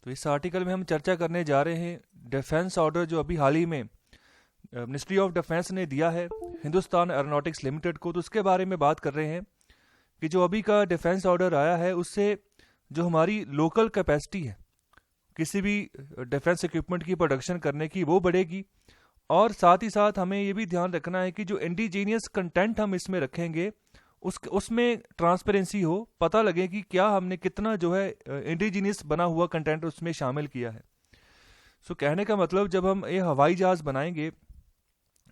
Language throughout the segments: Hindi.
तो इस आर्टिकल में हम चर्चा करने जा रहे हैं डिफेंस ऑर्डर जो अभी हाल ही में मिनिस्ट्री ऑफ डिफेंस ने दिया है हिंदुस्तान एरोनॉटिक्स लिमिटेड को। तो उसके बारे में बात कर रहे हैं कि जो अभी का डिफेंस ऑर्डर आया है उससे जो हमारी लोकल कैपेसिटी है किसी भी डिफेंस इक्विपमेंट की प्रोडक्शन करने की वो बढ़ेगी, और साथ ही साथ हमें ये भी ध्यान रखना है कि जो इंडिजीनियस कंटेंट हम इसमें रखेंगे उसमें ट्रांसपेरेंसी हो, पता लगे कि क्या हमने कितना जो है इंडिजीनियस बना हुआ कंटेंट उसमें शामिल किया है। सो कहने का मतलब जब हम ये हवाई जहाज़ बनाएंगे,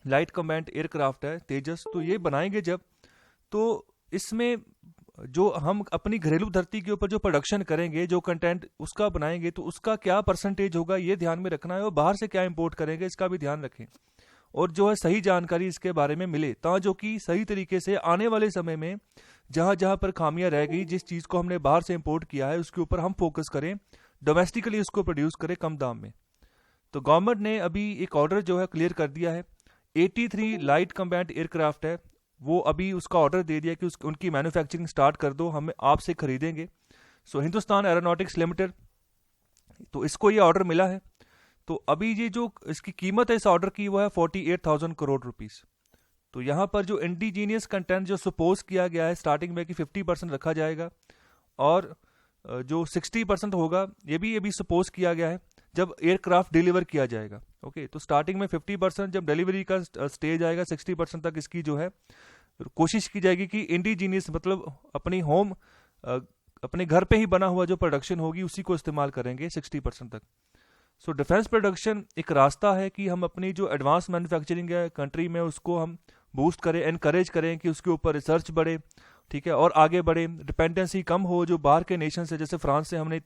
लाइट कम्बैट एयरक्राफ्ट है तेजस, तो ये बनाएंगे जब, तो इसमें जो हम अपनी घरेलू धरती के ऊपर जो प्रोडक्शन करेंगे, जो कंटेंट उसका बनाएंगे, तो उसका क्या परसेंटेज होगा ये ध्यान में रखना है, और बाहर से क्या इंपोर्ट करेंगे इसका भी ध्यान रखें, और जो है सही जानकारी इसके बारे में मिले, जो कि सही तरीके से आने वाले समय में जहाँ जहाँ पर खामियां रह गई, जिस चीज़ को हमने बाहर से इंपोर्ट किया है उसके ऊपर हम फोकस करें, डोमेस्टिकली उसको प्रोड्यूस करें कम दाम में। तो गवर्नमेंट ने अभी एक ऑर्डर जो है क्लियर कर दिया है। 83 लाइट कम्बैट एयरक्राफ्ट है, वो अभी उसका ऑर्डर दे दिया कि उनकी मैन्युफैक्चरिंग स्टार्ट कर दो, हम आपसे खरीदेंगे। सो हिंदुस्तान एरोनॉटिक्स लिमिटेड, तो इसको ये ऑर्डर मिला है। तो अभी ये जो इसकी कीमत है इस ऑर्डर की वो है 48,000 करोड़ रुपीस। तो यहाँ पर जो इंडिजीनियस कंटेंट जो सपोज किया गया है स्टार्टिंग में कि 50% रखा जाएगा, और जो 60% होगा ये भी सपोज किया गया है जब एयरक्राफ्ट डिलीवर किया जाएगा। ओके, तो स्टार्टिंग में 50%, जब डिलीवरी का स्टेज आएगा 60% तक इसकी जो है कोशिश की जाएगी कि इंडिजीनियस मतलब अपनी होम अपने घर पे ही बना हुआ जो प्रोडक्शन होगी उसी को इस्तेमाल करेंगे 60% तक। सो डिफेंस प्रोडक्शन एक रास्ता है कि हम अपनी जो एडवांस मैन्युफैक्चरिंग है कंट्री में उसको हम बूस्ट करें, एनकरेज करें कि उसके ऊपर रिसर्च बढ़े, ठीक है, और आगे बढ़े, डिपेंडेंसी कम हो जो बाहर के नेशन से, जैसे फ्रांस से हमने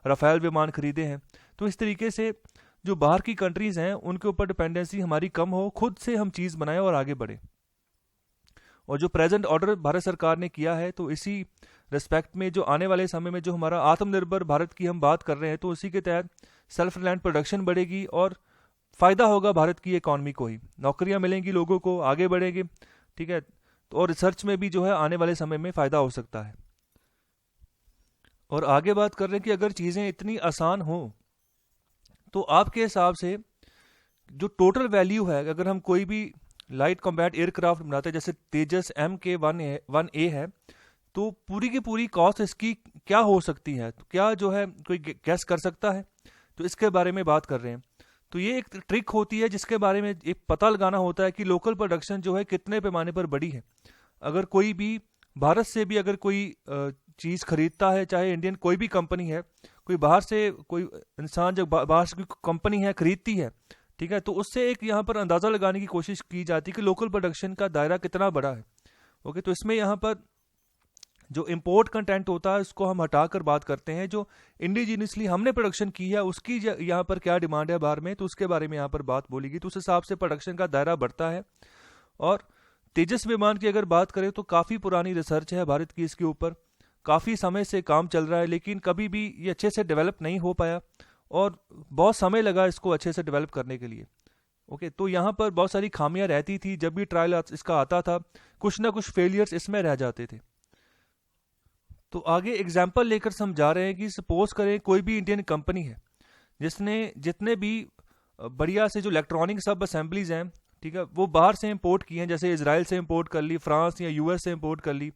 राफेल विमान खरीदे हैं, तो इस तरीके से जो बाहर की कंट्रीज़ हैं उनके ऊपर डिपेंडेंसी हमारी कम हो, खुद से हम चीज़ बनाएं और आगे बढ़े। और जो प्रेजेंट ऑर्डर भारत सरकार ने किया है, तो इसी रिस्पेक्ट में जो आने वाले समय में जो हमारा आत्मनिर्भर भारत की हम बात कर रहे हैं, तो उसी के तहत सेल्फ रिलायंट प्रोडक्शन बढ़ेगी और फ़ायदा होगा भारत की इकॉनमी को ही, नौकरियां मिलेंगी लोगों को, आगे बढ़ेंगे, ठीक है, तो और रिसर्च में भी जो है आने वाले समय में फ़ायदा हो सकता है। और आगे बात कर रहे हैं कि अगर चीज़ें इतनी आसान हो तो आपके हिसाब से जो टोटल वैल्यू है, अगर हम कोई भी लाइट कॉम्बैट एयरक्राफ्ट बनाते हैं जैसे तेजस MK1A है, तो पूरी की पूरी कॉस्ट इसकी क्या हो सकती है, तो क्या जो है कोई गैस कर सकता है? तो इसके बारे में बात कर रहे हैं। तो ये एक ट्रिक होती है जिसके बारे में एक पता लगाना होता है कि लोकल प्रोडक्शन जो है कितने पैमाने पर बड़ी है। अगर कोई भी भारत से भी अगर कोई चीज़ खरीदता है, चाहे इंडियन कोई भी कंपनी है, कोई बाहर से कोई इंसान जब बाहर से कोई कंपनी है खरीदती है, ठीक है, तो उससे एक यहाँ पर अंदाज़ा लगाने की कोशिश की जाती है कि लोकल प्रोडक्शन का दायरा कितना बड़ा है। ओके, तो इसमें यहाँ पर जो इम्पोर्ट कंटेंट होता है उसको हम हटाकर बात करते हैं, जो इंडिजीनियसली हमने प्रोडक्शन की है उसकी यहाँ पर क्या डिमांड है बाहर में, तो उसके बारे में यहाँ पर बात बोलेगी, तो उस हिसाब से प्रोडक्शन का दायरा बढ़ता है। और तेजस विमान की अगर बात करें तो काफ़ी पुरानी रिसर्च है भारत की इसके ऊपर, काफ़ी समय से काम चल रहा है, लेकिन कभी भी ये अच्छे से डेवलप नहीं हो पाया और बहुत समय लगा इसको अच्छे से डेवलप करने के लिए। ओके, तो यहाँ पर बहुत सारी खामियां रहती थी, जब भी ट्रायल इसका आता था कुछ ना कुछ फेलियर्स इसमें रह जाते थे। तो आगे एग्जाम्पल लेकर समझा रहे हैं कि सपोज करें कोई भी इंडियन कंपनी है जिसने जितने भी बढ़िया से जो इलेक्ट्रॉनिक सब असेंबलीज हैं, ठीक है, वो बाहर से इंपोर्ट की हैं, जैसे इजराइल से इंपोर्ट कर ली, फ्रांस या US से इंपोर्ट कर ली,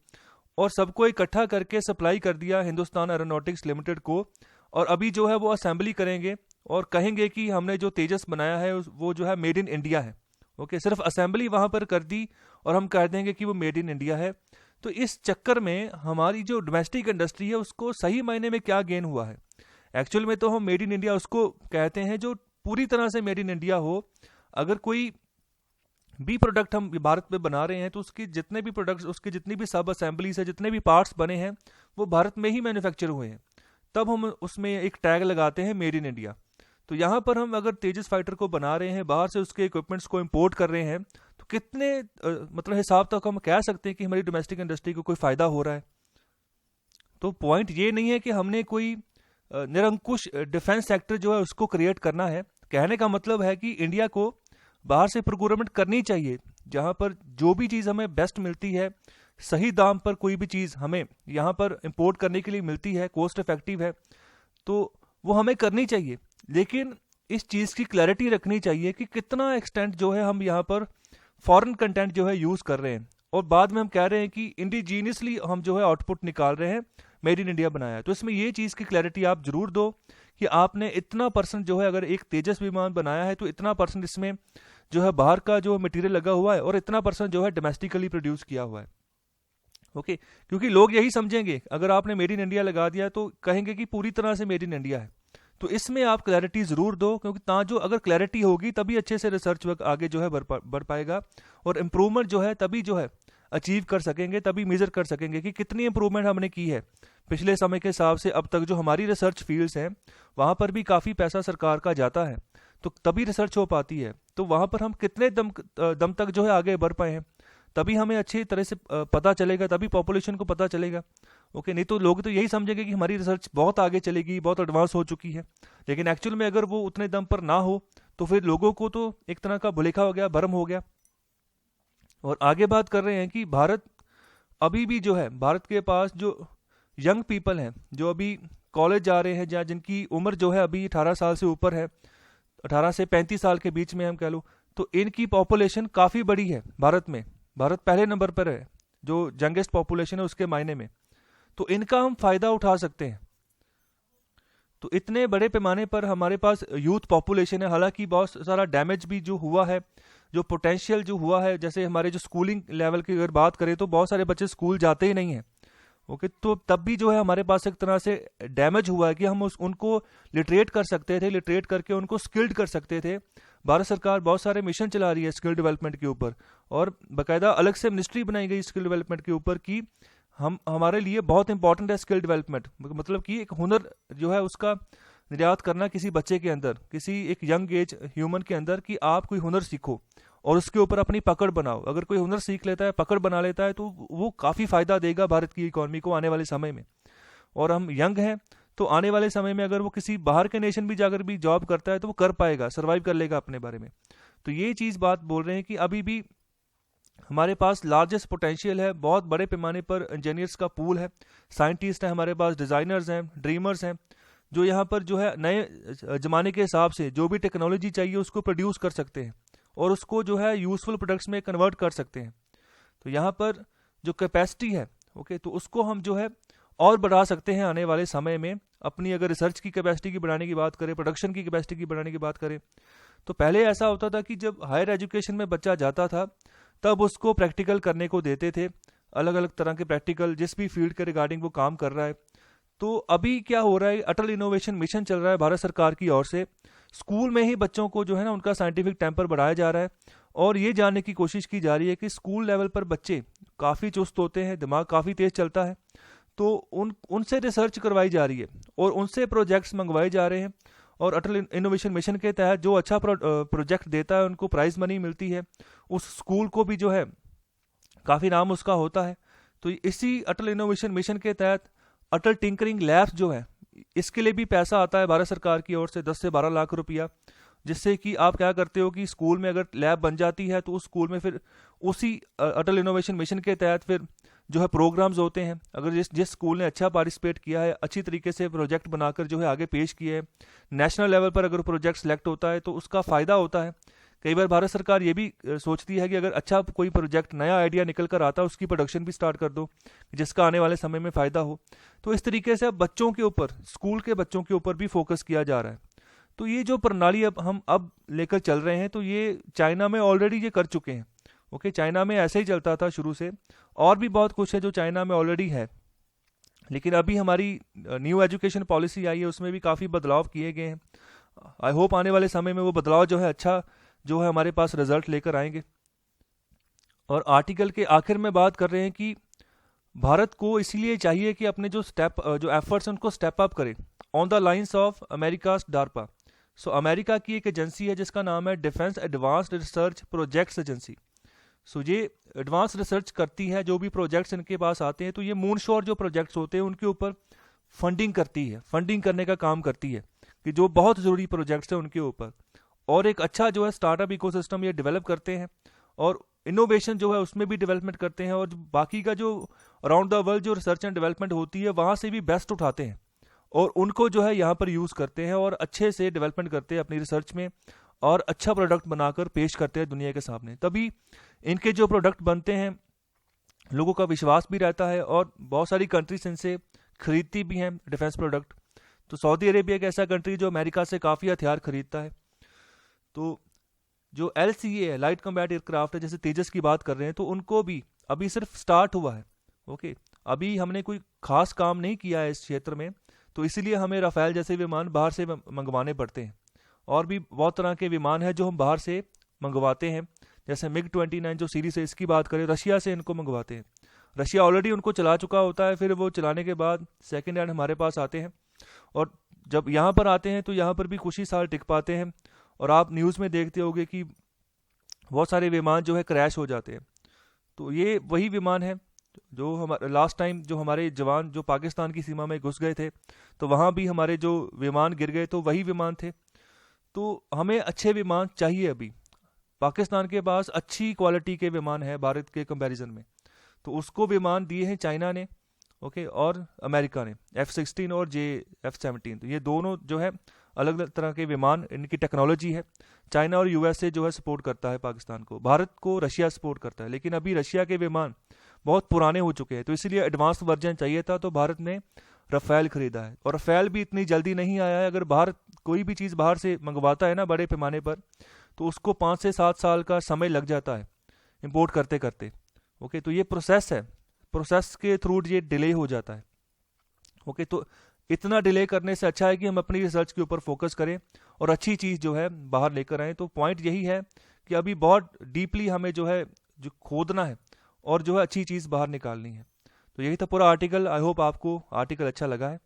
और सबको इकट्ठा करके सप्लाई कर दिया हिंदुस्तान एरोनॉटिक्स लिमिटेड को, और अभी जो है वो असेंबली करेंगे और कहेंगे कि हमने जो तेजस बनाया है वो जो है मेड इन इंडिया है। ओके, सिर्फ असेंबली वहाँ पर कर दी और हम कह देंगे कि वो मेड इन इंडिया है। तो इस चक्कर में हमारी जो डोमेस्टिक इंडस्ट्री है उसको सही मायने में क्या गेन हुआ है? एक्चुअल में तो हम मेड इन इंडिया उसको कहते हैं जो पूरी तरह से मेड इन इंडिया हो। अगर कोई भी प्रोडक्ट हम भारत में बना रहे हैं तो उसके जितने भी प्रोडक्ट्स, उसके जितनी भी सब असेंबलीज है, जितने भी पार्ट्स बने हैं वो भारत में ही मैन्युफैक्चर हुए हैं, तब हम उसमें एक टैग लगाते हैं मेड इन इंडिया। तो यहाँ पर हम अगर तेजस फाइटर को बना रहे हैं, बाहर से उसके इक्विपमेंट्स को इंपोर्ट कर रहे हैं, तो कितने मतलब हिसाब तक हम कह सकते हैं कि हमारी डोमेस्टिक इंडस्ट्री को कोई फ़ायदा हो रहा है? तो पॉइंट ये नहीं है कि हमने कोई निरंकुश डिफेंस सेक्टर जो है उसको क्रिएट करना है। कहने का मतलब है कि इंडिया को बाहर से प्रोक्योरमेंट करनी चाहिए, जहाँ पर जो भी चीज़ हमें बेस्ट मिलती है, सही दाम पर कोई भी चीज़ हमें यहाँ पर इंपोर्ट करने के लिए मिलती है, कॉस्ट इफेक्टिव है, तो वो हमें करनी चाहिए, लेकिन इस चीज़ की क्लैरिटी रखनी चाहिए कि कितना एक्सटेंट जो है हम यहाँ पर फॉरेन कंटेंट जो है यूज़ कर रहे हैं, और बाद में हम कह रहे हैं कि इंडिजीनियसली हम जो है आउटपुट निकाल रहे हैं, मेड इन इंडिया बनाया है। तो इसमें ये चीज़ की क्लैरिटी आप जरूर दो कि आपने इतना परसेंट जो है, अगर एक तेजस विमान बनाया है तो इतना परसेंट इसमें जो है बाहर का जो मटेरियल लगा हुआ है, और इतना परसेंट जो है डोमेस्टिकली प्रोड्यूस किया हुआ है। ओके, क्योंकि लोग यही समझेंगे, अगर आपने मेड इन इंडिया लगा दिया तो कहेंगे कि पूरी तरह से मेड इन इंडिया है। तो इसमें आप क्लैरिटी ज़रूर दो, क्योंकि ता जो अगर क्लैरिटी होगी तभी अच्छे से रिसर्च वर्क आगे जो है बढ़ पाएगा, और इम्प्रूवमेंट जो है तभी जो है अचीव कर सकेंगे, तभी मेजर कर सकेंगे कि कितनी इम्प्रूवमेंट हमने की है पिछले समय के हिसाब से अब तक। जो हमारी रिसर्च फील्ड्स हैं वहाँ पर भी काफ़ी पैसा सरकार का जाता है, तो तभी रिसर्च हो पाती है। तो वहाँ पर हम कितने दम तक जो है आगे बढ़ पाए हैं, तभी हमें अच्छी तरह से पता चलेगा, तभी पॉपुलेशन को पता चलेगा। ओके, नहीं तो लोग तो यही समझेंगे कि हमारी रिसर्च बहुत आगे चलेगी, बहुत एडवांस हो चुकी है, लेकिन एक्चुअल में अगर वो उतने दम पर ना हो तो फिर लोगों को तो एक तरह का भुलेखा हो गया, भरम हो गया। और आगे बात कर रहे हैं कि भारत अभी भी जो है, भारत के पास जो यंग पीपल हैं जो अभी कॉलेज जा रहे हैं, या जिनकी उम्र जो है अभी 18 साल से ऊपर है, 18 से 35 साल के बीच में हम कह लो, तो इनकी पॉपुलेशन काफ़ी बड़ी है भारत में। भारत पहले नंबर पर है जो यंगेस्ट पॉपुलेशन है उसके मायने में, तो इनका हम फ़ायदा उठा सकते हैं। तो इतने बड़े पैमाने पर हमारे पास यूथ पॉपुलेशन है, हालांकि बहुत सारा डैमेज भी जो हुआ है, जो पोटेंशियल जो हुआ है, जैसे हमारे जो स्कूलिंग लेवल की अगर बात करें तो बहुत सारे बच्चे स्कूल जाते ही नहीं हैं। ओके, तो तब भी जो है हमारे पास एक तरह से डैमेज हुआ है कि हम उनको लिटरेट कर सकते थे, लिटरेट करके उनको स्किल्ड कर सकते थे। भारत सरकार बहुत सारे मिशन चला रही है स्किल डेवलपमेंट के ऊपर, और बाकायदा अलग से मिनिस्ट्री बनाई गई स्किल डेवलपमेंट के ऊपर कि हमारे लिए बहुत इंपॉर्टेंट है स्किल डेवलपमेंट, मतलब कि एक हुनर जो है उसका निर्यात करना किसी बच्चे के अंदर, किसी एक यंग एज ह्यूमन के अंदर, कि आप कोई हुनर सीखो और उसके ऊपर अपनी पकड़ बनाओ। अगर कोई हुनर सीख लेता है, पकड़ बना लेता है, तो वो काफ़ी फ़ायदा देगा भारत की इकॉनमी को आने वाले समय में। और हम यंग हैं तो आने वाले समय में अगर वो किसी बाहर के नेशन भी जाकर भी जॉब करता है तो वो कर पाएगा, सर्वाइव कर लेगा अपने बारे में। तो ये चीज़ बात बोल रहे हैं कि अभी भी हमारे पास लार्जेस्ट पोटेंशियल है, बहुत बड़े पैमाने पर इंजीनियर्स का पूल है, साइंटिस्ट हैं हमारे पास, डिज़ाइनर्स हैं, ड्रीमर्स हैं, जो यहाँ पर जो है नए ज़माने के हिसाब से जो भी टेक्नोलॉजी चाहिए उसको प्रोड्यूस कर सकते हैं और उसको जो है यूज़फुल प्रोडक्ट्स में कन्वर्ट कर सकते हैं। तो यहाँ पर जो कैपेसिटी है, ओके, तो उसको हम जो है और बढ़ा सकते हैं आने वाले समय में। अपनी अगर रिसर्च की कैपेसिटी की बढ़ाने की बात करें, प्रोडक्शन की कैपेसिटी की बढ़ाने की बात करें, तो पहले ऐसा होता था कि जब हायर एजुकेशन में बच्चा जाता था तब उसको प्रैक्टिकल करने को देते थे, अलग अलग तरह के प्रैक्टिकल, जिस भी फील्ड के रिगार्डिंग वो काम कर रहा है। तो अभी क्या हो रहा है, अटल इनोवेशन मिशन चल रहा है भारत सरकार की ओर से, स्कूल में ही बच्चों को जो है ना उनका साइंटिफिक टेम्पर बढ़ाया जा रहा है, और ये जानने की कोशिश की जा रही है कि स्कूल लेवल पर बच्चे काफ़ी चुस्त होते हैं, दिमाग काफ़ी तेज़ चलता है, तो उनसे रिसर्च करवाई जा रही है और उनसे प्रोजेक्ट्स मंगवाए जा रहे हैं। और अटल इनोवेशन मिशन के तहत जो अच्छा प्रोजेक्ट देता है उनको प्राइज़ मनी मिलती है, उस स्कूल को भी जो है काफ़ी नाम उसका होता है। तो इसी अटल इनोवेशन मिशन के तहत अटल टिंकरिंग लैब्स जो है, इसके लिए भी पैसा आता है भारत सरकार की ओर से 10 से 12 लाख रुपया, जिससे कि आप क्या करते हो कि स्कूल में अगर लैब बन जाती है तो उस स्कूल में फिर उसी अटल इनोवेशन मिशन के तहत फिर जो है प्रोग्राम्स होते हैं। अगर जिस स्कूल ने अच्छा पार्टिसिपेट किया है, अच्छी तरीके से प्रोजेक्ट बनाकर जो है आगे पेश किए है, नेशनल लेवल पर अगर प्रोजेक्ट सेलेक्ट होता है तो उसका फ़ायदा होता है। कई बार भारत सरकार ये भी सोचती है कि अगर अच्छा कोई प्रोजेक्ट, नया आइडिया निकल कर आता है, उसकी प्रोडक्शन भी स्टार्ट कर दो जिसका आने वाले समय में फ़ायदा हो। तो इस तरीके से अब बच्चों के ऊपर, स्कूल के बच्चों के ऊपर भी फोकस किया जा रहा है। तो ये जो प्रणाली अब लेकर चल रहे हैं, तो ये चाइना में ऑलरेडी ये कर चुके हैं। ओके, चाइना में ऐसे ही चलता था शुरू से, और भी बहुत कुछ है जो चाइना में ऑलरेडी है, लेकिन अभी हमारी न्यू एजुकेशन पॉलिसी आई है, उसमें भी काफ़ी बदलाव किए गए हैं। आई होप आने वाले समय में वो बदलाव जो है अच्छा जो है हमारे पास रिजल्ट लेकर आएंगे। और आर्टिकल के आखिर में बात कर रहे हैं कि भारत को इसीलिए चाहिए कि अपने जो एफर्ट्स हैं उनको स्टेप अप करें on the lines of America's DARPA. So America की एक एजेंसी है जिसका नाम है defence advanced research projects agency. So ये एडवांस रिसर्च करती है, जो भी प्रोजेक्ट्स इनके पास आते हैं, तो ये मूनशोर जो प्रोजेक्ट्स होते हैं उनके ऊपर फंडिंग करती है, फंडिंग करने का काम करती है कि जो बहुत ज़रूरी प्रोजेक्ट्स हैं उनके ऊपर, और एक अच्छा जो है स्टार्टअप इकोसिस्टम ये डेवलप करते हैं, और इनोवेशन जो है उसमें भी डेवलपमेंट करते हैं, और बाकी का जो अराउंड द वर्ल्ड जो रिसर्च एंड डेवलपमेंट होती है वहाँ से भी बेस्ट उठाते हैं और उनको जो है यहाँ पर यूज़ करते हैं और अच्छे से डेवलपमेंट करते हैं अपनी रिसर्च में, और अच्छा प्रोडक्ट बनाकर पेश करते हैं दुनिया के सामने। तभी इनके जो प्रोडक्ट बनते हैं लोगों का विश्वास भी रहता है, और बहुत सारी कंट्रीज इनसे खरीदती भी हैं डिफेंस प्रोडक्ट। तो सऊदी अरेबिया एक ऐसा कंट्री जो अमेरिका से काफ़ी हथियार खरीदता है। तो जो LCA है, लाइट कम्बैट एयरक्राफ्ट है, जैसे तेजस की बात कर रहे हैं, तो उनको भी अभी सिर्फ स्टार्ट हुआ है। ओके, अभी हमने कोई खास काम नहीं किया है इस क्षेत्र में, तो इसीलिए हमें राफेल जैसे विमान बाहर से मंगवाने पड़ते हैं। और भी बहुत तरह के विमान हैं जो हम बाहर से मंगवाते हैं, जैसे MiG-29 जो सीरीज है इसकी बात करें, रशिया से इनको मंगवाते हैं। रशिया ऑलरेडी उनको चला चुका होता है, फिर वो चलाने के बाद सेकेंड हैंड हमारे पास आते हैं, और जब यहाँ पर आते हैं तो यहाँ पर भी कुछ ही साल टिक पाते हैं। और आप न्यूज़ में देखते होंगे कि बहुत सारे विमान जो है क्रैश हो जाते हैं। तो ये वही विमान है जो हमारे लास्ट टाइम जो हमारे जवान जो पाकिस्तान की सीमा में घुस गए थे, तो वहाँ भी हमारे जो विमान गिर गए तो वही विमान थे। तो हमें अच्छे विमान चाहिए। अभी पाकिस्तान के पास अच्छी क्वालिटी के विमान है भारत के कंपैरिजन में, तो उसको विमान दिए हैं चाइना ने, ओके, और अमेरिका ने F-16 और F-17। तो ये दोनों जो है अलग अलग तरह के विमान, इनकी टेक्नोलॉजी है। चाइना और USA जो है सपोर्ट करता है पाकिस्तान को, भारत को रशिया सपोर्ट करता है। लेकिन अभी रशिया के विमान बहुत पुराने हो चुके हैं, तो इसलिए एडवांस वर्जन चाहिए था, तो भारत ने राफेल खरीदा है। और राफेल भी इतनी जल्दी नहीं आया है। अगर भारत कोई भी चीज़ बाहर से मंगवाता है ना बड़े पैमाने पर, तो उसको 5 से 7 साल का समय लग जाता है इंपोर्ट करते करते। ओके, तो ये प्रोसेस है, प्रोसेस के थ्रू ये डिले हो जाता है। ओके, तो इतना डिले करने से अच्छा है कि हम अपनी रिसर्च के ऊपर फोकस करें और अच्छी चीज़ जो है बाहर लेकर आएँ। तो पॉइंट यही है कि अभी बहुत डीपली हमें जो है जो खोदना है और जो है अच्छी चीज़ बाहर निकालनी है। तो यही था पूरा आर्टिकल। आई होप आपको आर्टिकल अच्छा लगा है।